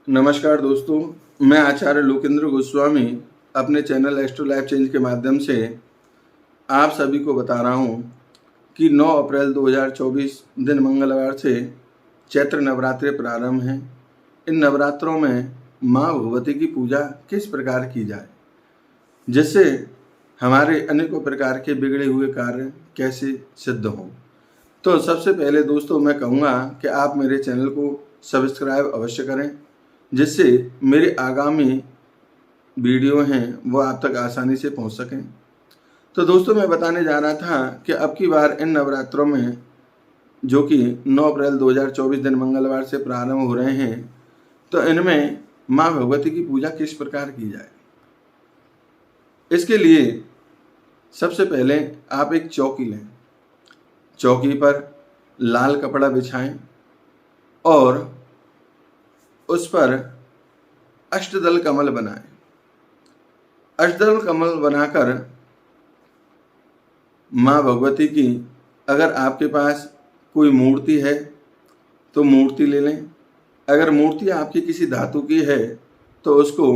नमस्कार दोस्तों, मैं आचार्य लोकेंद्र गोस्वामी अपने चैनल एस्ट्रो लाइफ चेंज के माध्यम से आप सभी को बता रहा हूँ कि 9 अप्रैल 2024 दिन मंगलवार से चैत्र नवरात्रि प्रारंभ हैं। इन नवरात्रों में माँ भगवती की पूजा किस प्रकार की जाए, जिससे हमारे अनेकों प्रकार के बिगड़े हुए कार्य कैसे सिद्ध हों। तो सबसे पहले दोस्तों मैं कहूँगा कि आप मेरे चैनल को सब्सक्राइब अवश्य करें, जिससे मेरे आगामी वीडियो हैं वो आप तक आसानी से पहुंच सकें। तो दोस्तों मैं बताने जा रहा था कि अब की बार इन नवरात्रों में, जो कि 9 अप्रैल 2024 दिन मंगलवार से प्रारंभ हो रहे हैं, तो इनमें माँ भगवती की पूजा किस प्रकार की जाए। इसके लिए सबसे पहले आप एक चौकी लें, चौकी पर लाल कपड़ा बिछाएं और उस पर अष्टदल कमल बनाएं। अष्टदल कमल बनाकर माँ भगवती की, अगर आपके पास कोई मूर्ति है तो मूर्ति ले लें। अगर मूर्ति आपकी किसी धातु की है तो उसको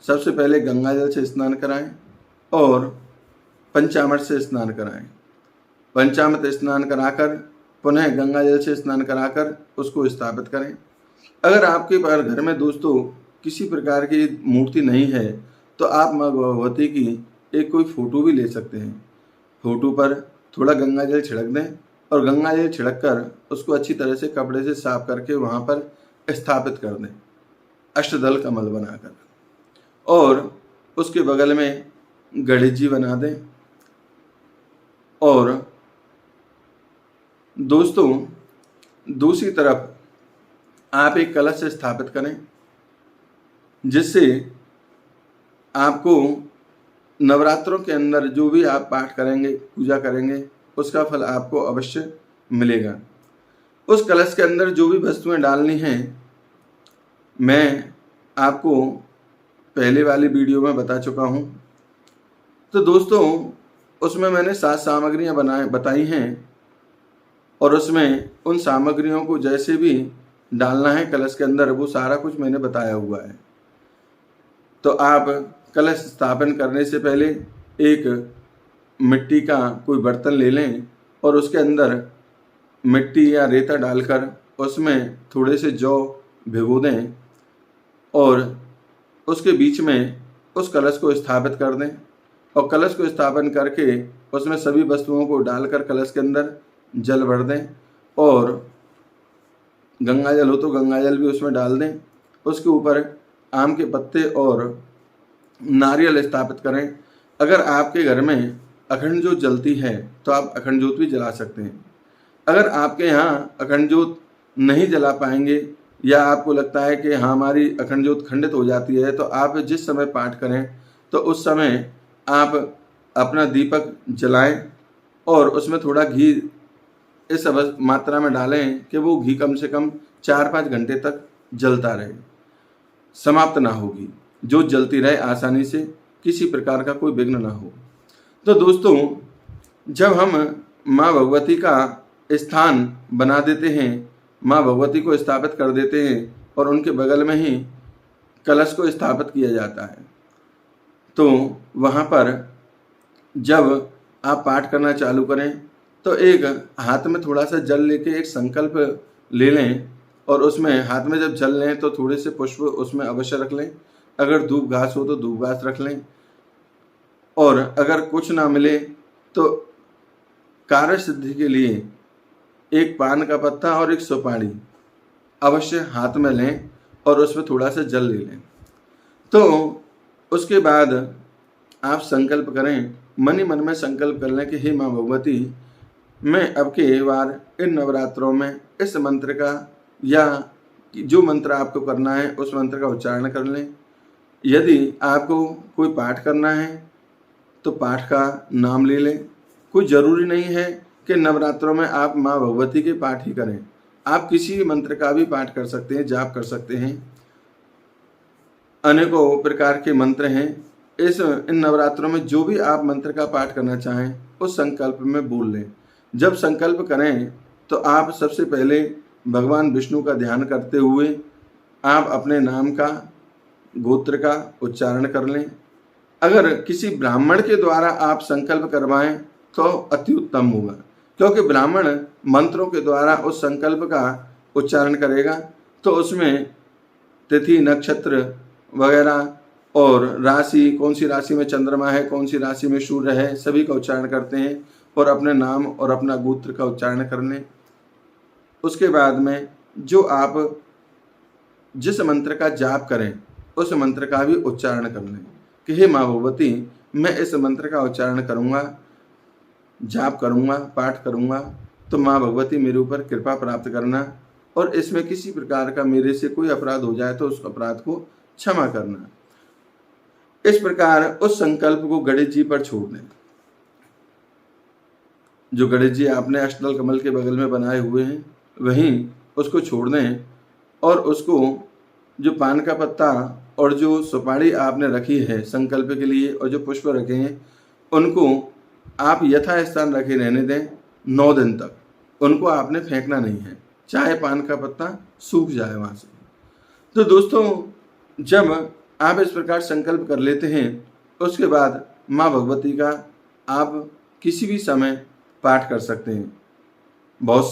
सबसे पहले गंगा जल से स्नान कराएं और पंचामृत से स्नान कराएं। पंचामृत स्नान कराकर पुनः गंगा जल से स्नान कराकर उसको स्थापित करें। अगर आपके पास घर में दोस्तों किसी प्रकार की मूर्ति नहीं है तो आप माँ भगवती की एक कोई फोटो भी ले सकते हैं। फोटो पर थोड़ा गंगा जल छिड़क दें और गंगा जल छिड़क कर उसको अच्छी तरह से कपड़े से साफ करके वहाँ पर स्थापित कर दें, अष्टदल कमल बनाकर। और उसके बगल में गणेश जी बना दें। और दोस्तों दूसरी तरफ आप एक कलश से स्थापित करें, जिससे आपको नवरात्रों के अंदर जो भी आप पाठ करेंगे, पूजा करेंगे, उसका फल आपको अवश्य मिलेगा। उस कलश के अंदर जो भी वस्तुएं डालनी हैं, मैं आपको पहले वाली वीडियो में बता चुका हूं। तो दोस्तों उसमें मैंने 7 सामग्रियां बताई हैं और उसमें उन सामग्रियों को जैसे भी डालना है कलश के अंदर, वो सारा कुछ मैंने बताया हुआ है। तो आप कलश स्थापन करने से पहले एक मिट्टी का कोई बर्तन ले लें और उसके अंदर मिट्टी या रेता डालकर उसमें थोड़े से जौ भिगो दें और उसके बीच में उस कलश को स्थापित कर दें। और कलश को स्थापन करके उसमें सभी वस्तुओं को डालकर कलश के अंदर जल भर दें और गंगा जल हो तो गंगा जल भी उसमें डाल दें। उसके ऊपर आम के पत्ते और नारियल स्थापित करें। अगर आपके घर में अखंड ज्योत जलती है तो आप अखंड ज्योत भी जला सकते हैं। अगर आपके यहाँ अखंड ज्योत नहीं जला पाएंगे या आपको लगता है कि हाँ हमारी अखंड ज्योत खंडित हो जाती है, तो आप जिस समय पाठ करें तो उस समय आप अपना दीपक जलाएं और उसमें थोड़ा घी इस मात्रा में डालें कि वो घी कम से कम 4-5 घंटे तक जलता रहे, समाप्त ना होगी, जो जलती रहे आसानी से, किसी प्रकार का कोई विघ्न ना हो। तो दोस्तों जब हम माँ भगवती का स्थान बना देते हैं, माँ भगवती को स्थापित कर देते हैं और उनके बगल में ही कलश को स्थापित किया जाता है, तो वहाँ पर जब आप पाठ करना चालू करें तो एक हाथ में थोड़ा सा जल लेके एक संकल्प ले लें और उसमें हाथ में जब जल लें तो थोड़े से पुष्प उसमें अवश्य रख लें। अगर धूप घास हो तो धूप घास रख लें और अगर कुछ ना मिले तो कार्य सिद्धि के लिए एक पान का पत्ता और एक सुपारी अवश्य हाथ में लें और उसमें थोड़ा सा जल ले लें। तो उसके बाद आप संकल्प करें, मन ही मन में संकल्प कर लें कि हे माँ भगवती, मैं अब के बार इन नवरात्रों में इस मंत्र का या जो मंत्र आपको करना है उस मंत्र का उच्चारण कर लें। यदि आपको कोई पाठ करना है तो पाठ का नाम ले लें। कोई ज़रूरी नहीं है कि नवरात्रों में आप माँ भगवती के पाठ ही करें, आप किसी भी मंत्र का भी पाठ कर सकते हैं, जाप कर सकते हैं। अनेकों प्रकार के मंत्र हैं। इन नवरात्रों में जो भी आप मंत्र का पाठ करना चाहें उस संकल्प में बोल लें। जब संकल्प करें तो आप सबसे पहले भगवान विष्णु का ध्यान करते हुए आप अपने नाम का, गोत्र का उच्चारण कर लें। अगर किसी ब्राह्मण के द्वारा आप संकल्प करवाएं तो अति उत्तम होगा, क्योंकि ब्राह्मण मंत्रों के द्वारा उस संकल्प का उच्चारण करेगा, तो उसमें तिथि, नक्षत्र वगैरह और राशि, कौन सी राशि में चंद्रमा है, कौन सी राशि में सूर्य है, सभी का उच्चारण करते हैं और अपने नाम और अपना गोत्र का उच्चारण कर लें। उसके बाद में जो आप जिस मंत्र का जाप करें उस मंत्र का भी उच्चारण कर लें कि हे माँ भगवती, मैं इस मंत्र का उच्चारण करूँगा, जाप करूँगा, पाठ करूँगा, तो माँ भगवती मेरे ऊपर कृपा प्राप्त करना और इसमें किसी प्रकार का मेरे से कोई अपराध हो जाए तो उस अपराध को क्षमा करना। इस प्रकार उस संकल्प को गणेश जी पर छोड़ दें। जो गणेश जी आपने अष्टदल कमल के बगल में बनाए हुए हैं वहीं उसको छोड़ दें और उसको जो पान का पत्ता और जो सुपारी आपने रखी है संकल्प के लिए और जो पुष्प रखे हैं उनको आप यथा स्थान रखे रहने दें 9 दिन तक। उनको आपने फेंकना नहीं है, चाहे पान का पत्ता सूख जाए वहाँ से। तो दोस्तों, जब आप इस प्रकार संकल्प कर लेते हैं उसके बाद माँ भगवती का आप किसी भी समय पाठ कर सकते हैं। बहुत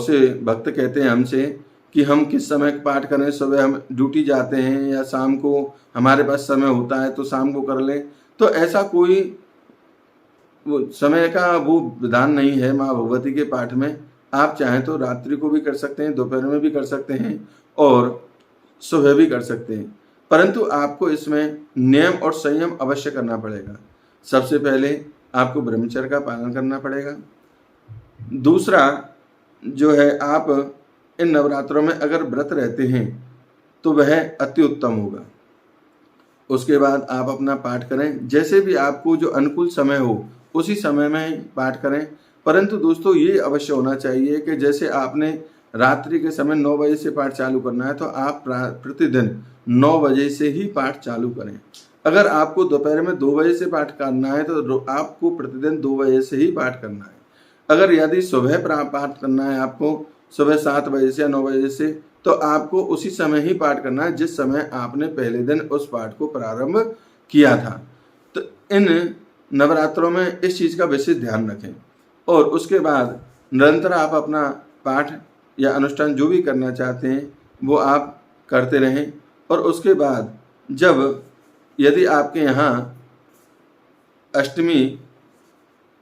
से भक्त कहते हैं हमसे कि हम किस समय पाठ करें, सुबह हम ड्यूटी जाते हैं या शाम को हमारे पास समय होता है तो शाम को कर लें। तो ऐसा कोई वो समय का वो विधान नहीं है माँ भगवती के पाठ में। आप चाहें तो रात्रि को भी कर सकते हैं, दोपहर में भी कर सकते हैं और सुबह भी कर सकते हैं, परंतु आपको इसमें नियम और संयम अवश्य करना पड़ेगा। सबसे पहले आपको ब्रह्मचर्य का पालन करना पड़ेगा। दूसरा जो है, आप इन नवरात्रों में अगर व्रत रहते हैं तो वह अति उत्तम होगा। उसके बाद आप अपना पाठ करें, जैसे भी आपको जो अनुकूल समय हो उसी समय में पाठ करें। परंतु दोस्तों, ये अवश्य होना चाहिए कि जैसे आपने रात्रि के समय 9 बजे से पाठ चालू करना है तो आप प्रतिदिन 9 बजे से ही पाठ चालू करें। अगर आपको दोपहर में 2 बजे से पाठ करना है तो आपको प्रतिदिन 2 बजे से ही पाठ करना है। अगर यदि सुबह पाठ करना है आपको सुबह 7 बजे से या 9 बजे से, तो आपको उसी समय ही पाठ करना है जिस समय आपने पहले दिन उस पाठ को प्रारंभ किया था। तो इन नवरात्रों में इस चीज़ का विशेष ध्यान रखें और उसके बाद निरंतर आप अपना पाठ या अनुष्ठान जो भी करना चाहते हैं वो आप करते रहें। और उसके बाद जब यदि आपके यहाँ अष्टमी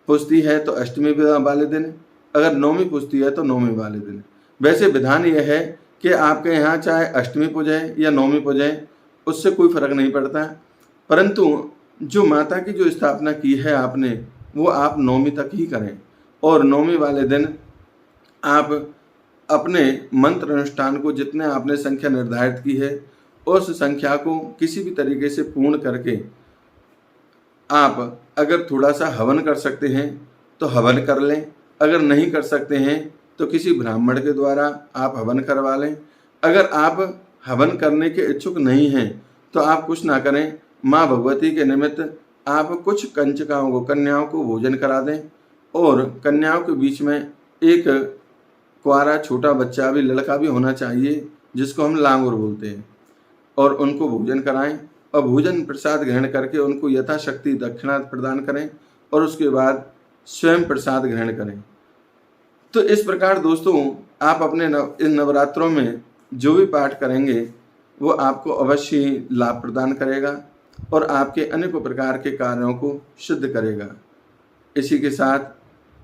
पुजती है तो अष्टमी वाले दिन, अगर नवमी पुजती है तो नवमी वाले दिन। वैसे विधान यह है कि आपके यहाँ चाहे अष्टमी पूजे या नवमी पूजे, उससे कोई फर्क नहीं पड़ता, परंतु जो माता की जो स्थापना की है आपने वो आप नवमी तक ही करें। और नवमी वाले दिन आप अपने मंत्र अनुष्ठान को जितने आपने संख्या निर्धारित की है उस संख्या को किसी भी तरीके से पूर्ण करके आप अगर थोड़ा सा हवन कर सकते हैं तो हवन कर लें। अगर नहीं कर सकते हैं तो किसी ब्राह्मण के द्वारा आप हवन करवा लें। अगर आप हवन करने के इच्छुक नहीं हैं तो आप कुछ ना करें, माँ भगवती के निमित्त आप कुछ कंचकाओं को, कन्याओं को भोजन करा दें और कन्याओं के बीच में एक कुंवारा छोटा बच्चा भी, लड़का भी होना चाहिए जिसको हम लांगुर बोलते हैं, और उनको भोजन कराएं और भोजन प्रसाद ग्रहण करके उनको यथाशक्ति दक्षिणा प्रदान करें और उसके बाद स्वयं प्रसाद ग्रहण करें। तो इस प्रकार दोस्तों, आप अपने इन नवरात्रों में जो भी पाठ करेंगे वो आपको अवश्य लाभ प्रदान करेगा और आपके अनेकों प्रकार के कार्यों को सिद्ध करेगा। इसी के साथ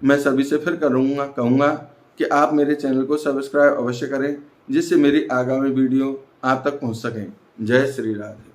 मैं सभी से फिर कहूँगा कि आप मेरे चैनल को सब्सक्राइब अवश्य करें जिससे मेरी आगामी वीडियो आप तक पहुँच सकें। जय श्री राधे।